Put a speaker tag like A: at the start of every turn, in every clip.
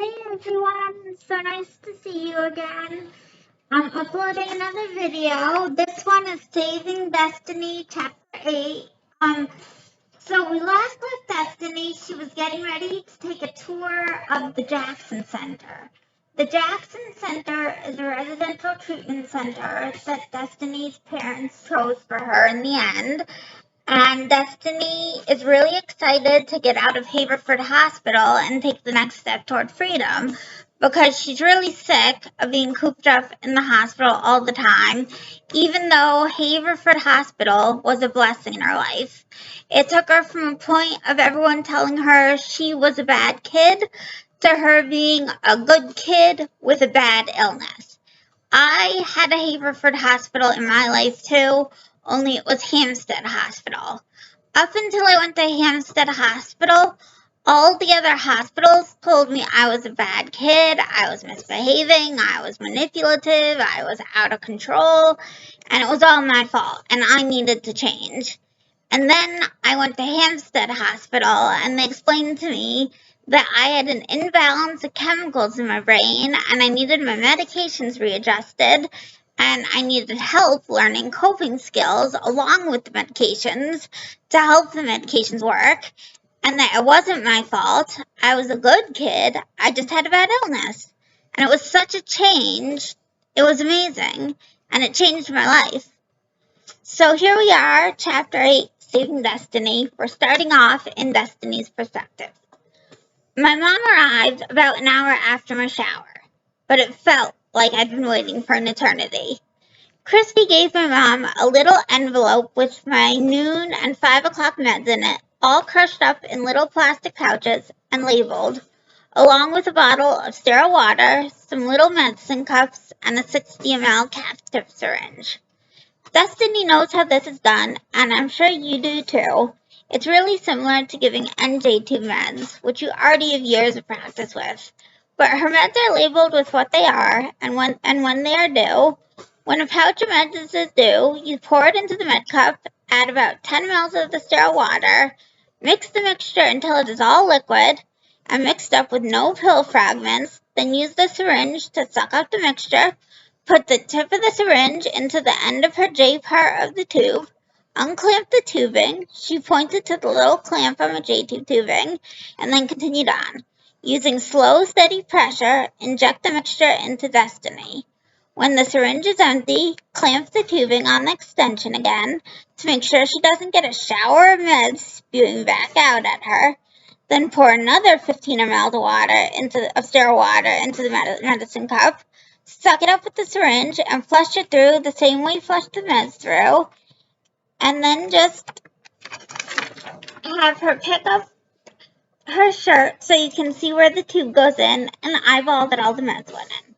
A: Hey everyone, so nice to see you again. I'm uploading another video. This one is Saving Destiny Chapter 8. So we last left Destiny. She was getting ready to take a tour of the Jackson Center. The Jackson Center is a residential treatment center that Destiny's parents chose for her in the end. And Destiny is really excited to get out of Haverford Hospital and take the next step toward freedom because she's really sick of being cooped up in the hospital all the time, even though Haverford Hospital was a blessing in her life. It took her from a point of everyone telling her she was a bad kid to her being a good kid with a bad illness. I had a Haverford Hospital in my life too, only it was Hampstead Hospital. Up until I went to Hampstead Hospital, all the other hospitals told me I was a bad kid, I was misbehaving, I was manipulative, I was out of control, and it was all my fault, and I needed to change. And then I went to Hampstead Hospital, and they explained to me that I had an imbalance of chemicals in my brain, and I needed my medications readjusted, and I needed help learning coping skills along with the medications to help the medications work, and that it wasn't my fault. I was a good kid. I just had a bad illness. And it was such a change. It was amazing, and it changed my life. So here we are, Chapter 8, Saving Destiny. We're starting off in Destiny's perspective. My mom arrived about an hour after my shower, but it felt like I'd been waiting for an eternity. Christy gave my mom a little envelope with my noon and 5 o'clock meds in it, all crushed up in little plastic pouches and labeled, along with a bottle of sterile water, some little medicine cups, and a 60 ml captive syringe. Destiny knows how this is done, and I'm sure you do too. It's really similar to giving NJ tube meds, which you already have years of practice with. But her meds are labeled with what they are and when they are due. When a pouch of meds is due, you pour it into the med cup, add about 10 ml of the sterile water, mix the mixture until it is all liquid and mixed up with no pill fragments, then use the syringe to suck out the mixture. Put the tip of the syringe into the end of her J part of the tube, unclamp the tubing, she pointed to the little clamp on the J-tube tubing, and then continued on. Using slow, steady pressure, inject the mixture into Destiny. When the syringe is empty, clamp the tubing on the extension again to make sure she doesn't get a shower of meds spewing back out at her. Then pour another 15 ml of sterile water into the medicine cup. Suck it up with the syringe and flush it through the same way you flush the meds through. And then just have her pick up her shirt so you can see where the tube goes in and eyeball that all the meds went in.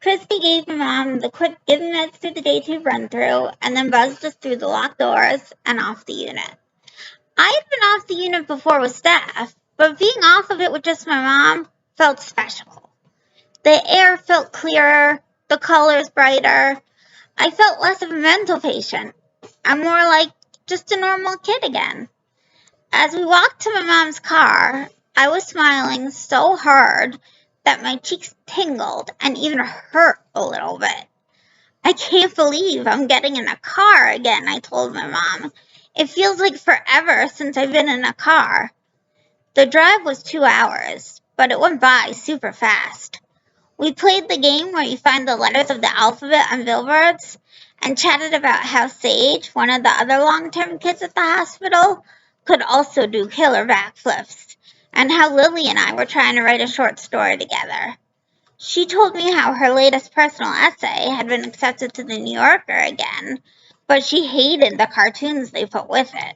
A: Christy gave my mom the quick give meds through the J-tube run through and then buzzed us through the locked doors and off the unit. I had been off the unit before with staff, but being off of it with just my mom felt special. The air felt clearer, the colors brighter. I felt less of a mental patient. I'm more like just a normal kid again. As we walked to my mom's car, I was smiling so hard that my cheeks tingled and even hurt a little bit. I can't believe I'm getting in a car again, I told my mom. It feels like forever since I've been in a car. The drive was 2 hours, but it went by super fast. We played the game where you find the letters of the alphabet on billboards and chatted about how Sage, one of the other long-term kids at the hospital, could also do killer backflips, and how Lily and I were trying to write a short story together. She told me how her latest personal essay had been accepted to the New Yorker again, but she hated the cartoons they put with it,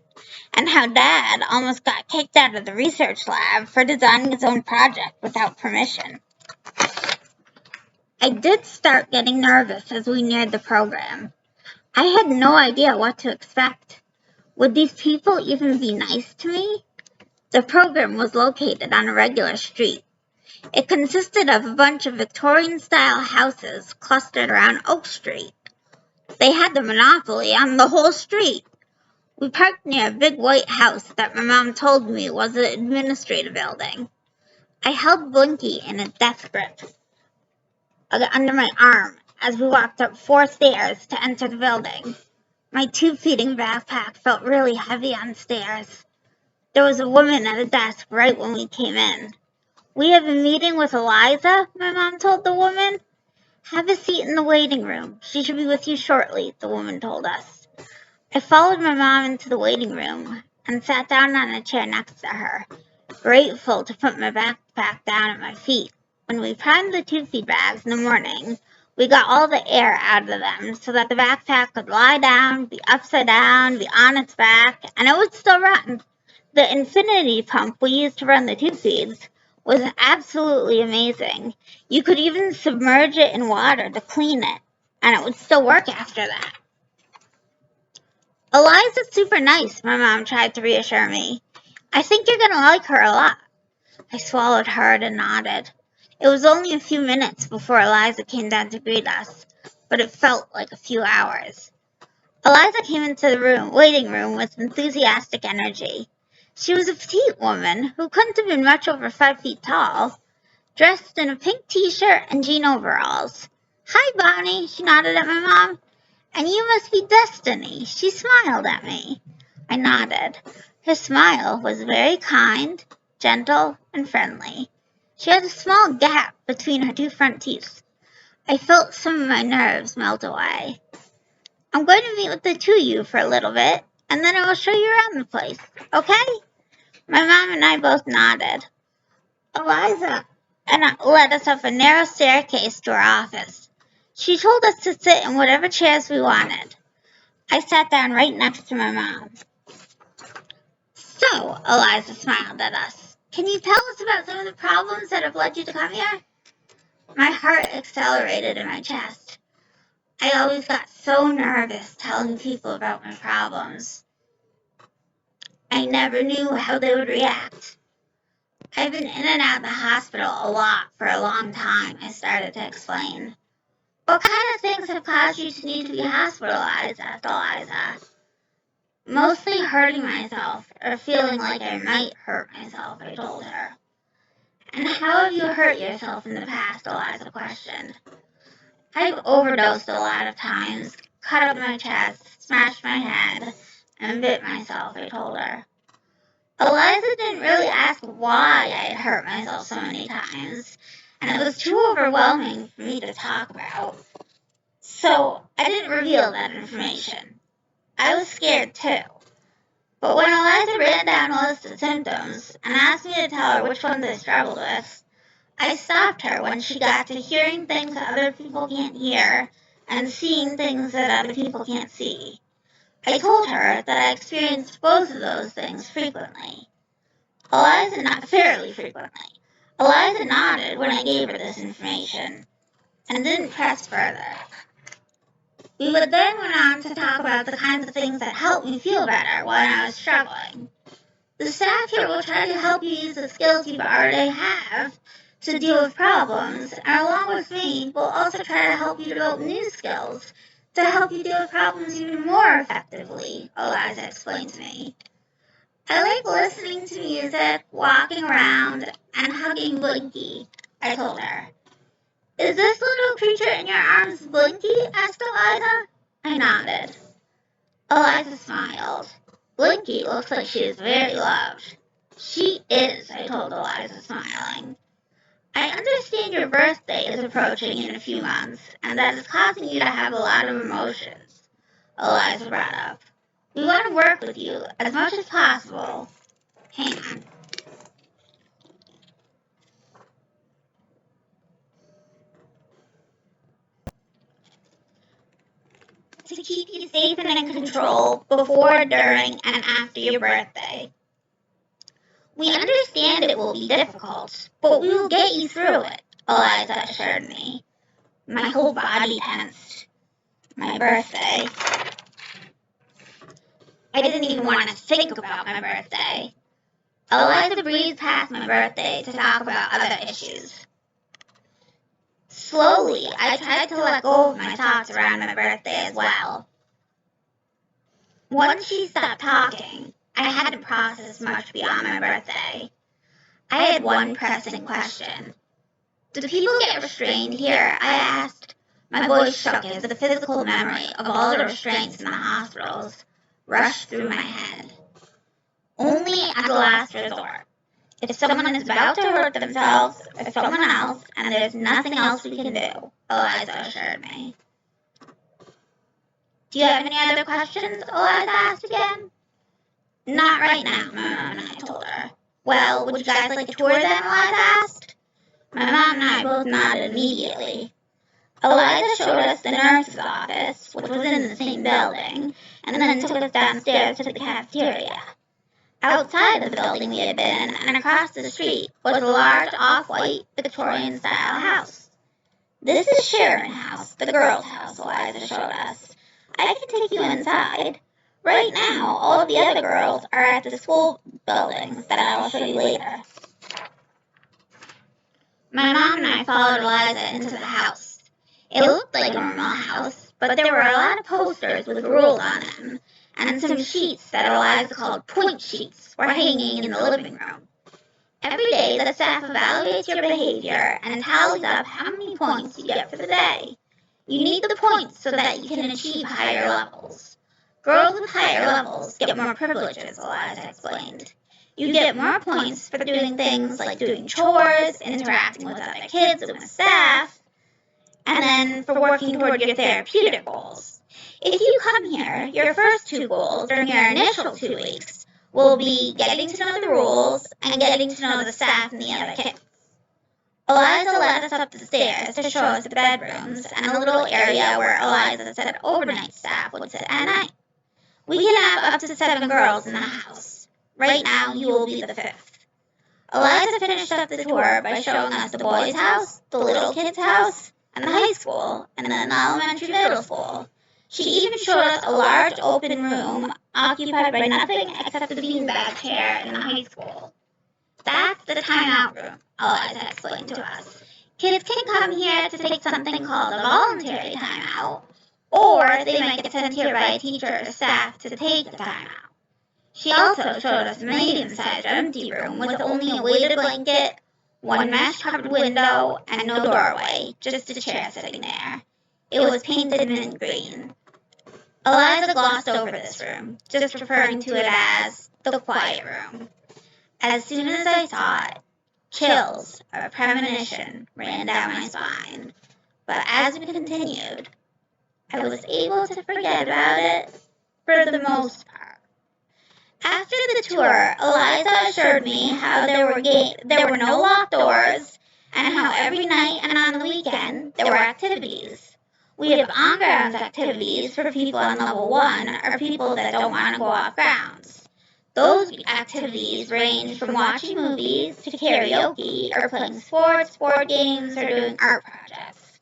A: and how Dad almost got kicked out of the research lab for designing his own project without permission. I did start getting nervous as we neared the program. I had no idea what to expect. Would these people even be nice to me? The program was located on a regular street. It consisted of a bunch of Victorian-style houses clustered around Oak Street. They had the monopoly on the whole street. We parked near a big white house that my mom told me was an administrative building. I held Blinky in a death grip under my arm as we walked up 4 stairs to enter the building. My tube-feeding backpack felt really heavy on stairs. There was a woman at a desk right when we came in. "We have a meeting with Eliza," my mom told the woman. "Have a seat in the waiting room. She should be with you shortly," the woman told us. I followed my mom into the waiting room and sat down on a chair next to her, grateful to put my backpack down at my feet. When we primed the tube feed bags in the morning, we got all the air out of them so that the backpack could lie down, be upside down, be on its back, and it would still run. The infinity pump we used to run the tube feeds was absolutely amazing. You could even submerge it in water to clean it, and it would still work after that. "Eliza's super nice," my mom tried to reassure me. "I think you're going to like her a lot." I swallowed hard and nodded. It was only a few minutes before Eliza came down to greet us, but it felt like a few hours. Eliza came into the waiting room with enthusiastic energy. She was a petite woman who couldn't have been much over 5 feet tall, dressed in a pink t-shirt and jean overalls. "Hi, Bonnie," she nodded at my mom. "And you must be Destiny." She smiled at me. I nodded. Her smile was very kind, gentle, and friendly. She had a small gap between her 2 front teeth. I felt some of my nerves melt away. "I'm going to meet with the 2 of you for a little bit, and then I will show you around the place, okay?" My mom and I both nodded. Eliza led us up a narrow staircase to our office. She told us to sit in whatever chairs we wanted. I sat down right next to my mom. "So," Eliza smiled at us, "can you tell us about some of the problems that have led you to come here?" My heart accelerated in my chest. I always got so nervous telling people about my problems. I never knew how they would react. "I've been in and out of the hospital a lot for a long time," I started to explain. "What kind of things have caused you to need to be hospitalized?" asked Eliza. "Mostly hurting myself or feeling like I might hurt myself," I told her. "And how have you hurt yourself in the past?" Eliza questioned. "I've overdosed a lot of times, cut up my chest, smashed my head, and bit myself," I told her. Eliza didn't really ask why I had hurt myself so many times, and it was too overwhelming for me to talk about. So I didn't reveal that information. I was scared too. But when Eliza ran down a list of symptoms and asked me to tell her which ones I struggled with, I stopped her when she got to hearing things that other people can't hear and seeing things that other people can't see. I told her that I experienced both of those things frequently. Fairly frequently. Eliza nodded when I gave her this information and didn't press further. We then went on to talk about the kinds of things that helped me feel better when I was struggling. "The staff here will try to help you use the skills you already have to deal with problems, and along with me, we'll also try to help you develop new skills to help you deal with problems even more effectively," Eliza explained to me. "I like listening to music, walking around, and hugging Blinky," I told her. "Is this little creature in your arms Blinky?" asked Eliza. I nodded. Eliza smiled. "Blinky looks like she is very loved." "She is," I told Eliza, smiling. "I understand your birthday is approaching in a few months, and that is causing you to have a lot of emotions," Eliza brought up. "We want to work with you as much as possible. Hang on. To keep you safe and in control before, during, and after your birthday. We understand it will be difficult, but we will get you through it," Eliza assured me. My whole body tensed. My birthday. I didn't even want to think about my birthday. Eliza breezed past my birthday to talk about other issues. Slowly, I tried to let go of my thoughts around my birthday as well. Once she stopped talking, I hadn't processed much beyond my birthday. I had one pressing question. Do people get restrained here? I asked. My voice shook as the physical memory of all the restraints in the hospitals rushed through my head. Only as a last resort. If someone is about to hurt themselves or someone else, and there's nothing else we can do, Eliza assured me. Do you have any other questions? Eliza asked again. Not right now, my mom and I told her. Well, would you guys like a tour then? Eliza asked. My mom and I both nodded immediately. Eliza showed us the nurse's office, which was in the same building, and then took us downstairs to the cafeteria. Outside the building we had been, and across the street, was a large off-white Victorian-style house. This is Sharon House, the girls' house, Eliza showed us. I can take you inside. Right now, all of the other girls are at the school buildings that I will show you later. My mom and I followed Eliza into the house. It looked like a normal house, but there were a lot of posters with rules on them, and some sheets that Eliza called point sheets were hanging in the living room. Every day, the staff evaluates your behavior and tallies up how many points you get for the day. You need the points so that you can achieve higher levels. Girls with higher levels get more privileges, Eliza explained. You get more points for doing things like doing chores, interacting with other kids and with staff, and then for working toward your therapeutic goals. If you come here, your first 2 goals during your initial 2 weeks will be getting to know the rules and getting to know the staff and the other kids. Eliza led us up the stairs to show us the bedrooms and a little area where Eliza said overnight staff would sit at night. We can have up to 7 girls in the house. Right now, you will be the 5th. Eliza finished up the tour by showing us the boys' house, the little kids' house, and the high school, and then the elementary middle school. She even showed us a large open room occupied by nothing except the beanbag chair in the high school. That's the timeout room, Eliza explained to us. Kids can come here to take something called a voluntary timeout, or they might get sent here by a teacher or staff to take the timeout. She also showed us a medium-sized empty room with only a weighted blanket, 1 mesh-covered window, and no doorway, just a chair sitting there. It was painted mint green. Eliza glossed over this room, just referring to it as the quiet room. As soon as I saw it, chills or premonition ran down my spine. But as we continued, I was able to forget about it for the most part. After the tour, Eliza assured me how there were no locked doors, and how every night and on the weekend there were activities. We have on-grounds activities for people on level 1 or people that don't want to go off grounds. Those activities range from watching movies to karaoke or playing sports, board games, or doing art projects.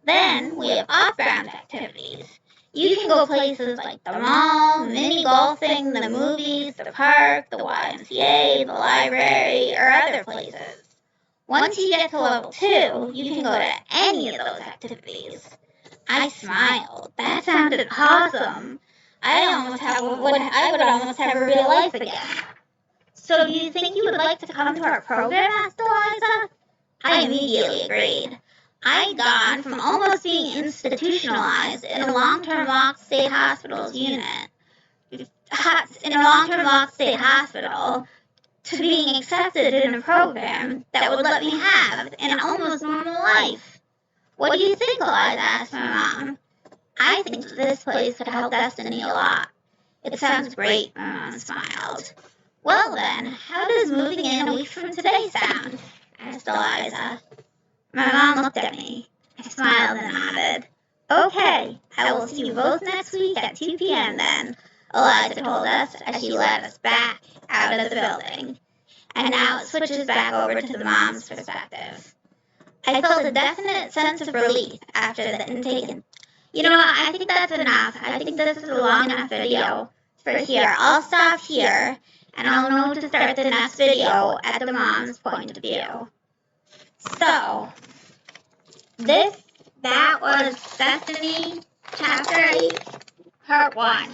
A: Then we have off-ground activities. You can go places like the mall, mini golfing, the movies, the park, the YMCA, the library, or other places. Once you get to level 2, you can go to any of those activities. I smiled. That sounded awesome. I would almost have a real life again. So do you think you would like to come to our program? Asked Eliza. I immediately agreed. I'd gone from almost being institutionalized in a long-term locked state hospital's unit, to being accepted in a program that would let me have an almost normal life. What do you think, Eliza asked my mom. I think this place could help Destiny a lot. It sounds great, my mom smiled. Well then, how does moving in a week from today sound? Asked Eliza. My mom looked at me. I smiled and nodded. Okay, I will see you both next week at 2 p.m. then, Eliza told us as she led us back out of the building. And now it switches back over to the mom's perspective. I felt a definite sense of relief after the intake. You know what, I think that's enough. I think this is a long enough video for here. I'll stop here, and I'll know to start the next video at the mom's point of view. So, that was Destiny Chapter 8, Part 1.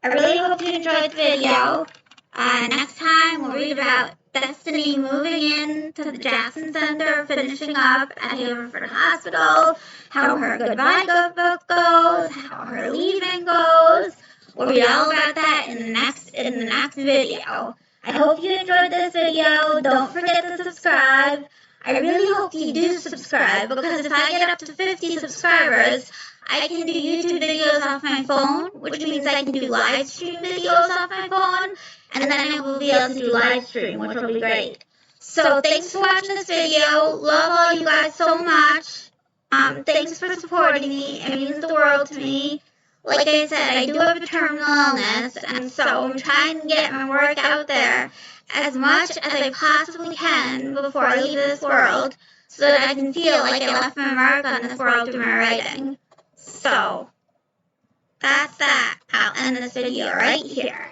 A: I really hope you enjoyed the video. Next time we'll read about Destiny moving into the Jackson Center, finishing up at Haverford Hospital, how her goodbye book goes, how her leaving goes. We'll read all about that in the next video. I hope you enjoyed this video. Don't forget to subscribe. I really hope you do subscribe, because if I get up to 50 subscribers, I can do YouTube videos off my phone, which means I can do live stream videos off my phone, and then I will be able to do live stream, which will be great. So thanks for watching this video. Love all you guys so much. Thanks for supporting me. It means the world to me. Like I said, I do have a terminal illness, and so I'm trying to get my work out there as much as I possibly can before I leave this world, so that I can feel like I left my mark on this world through my writing. So, that's that. I'll end this video right here.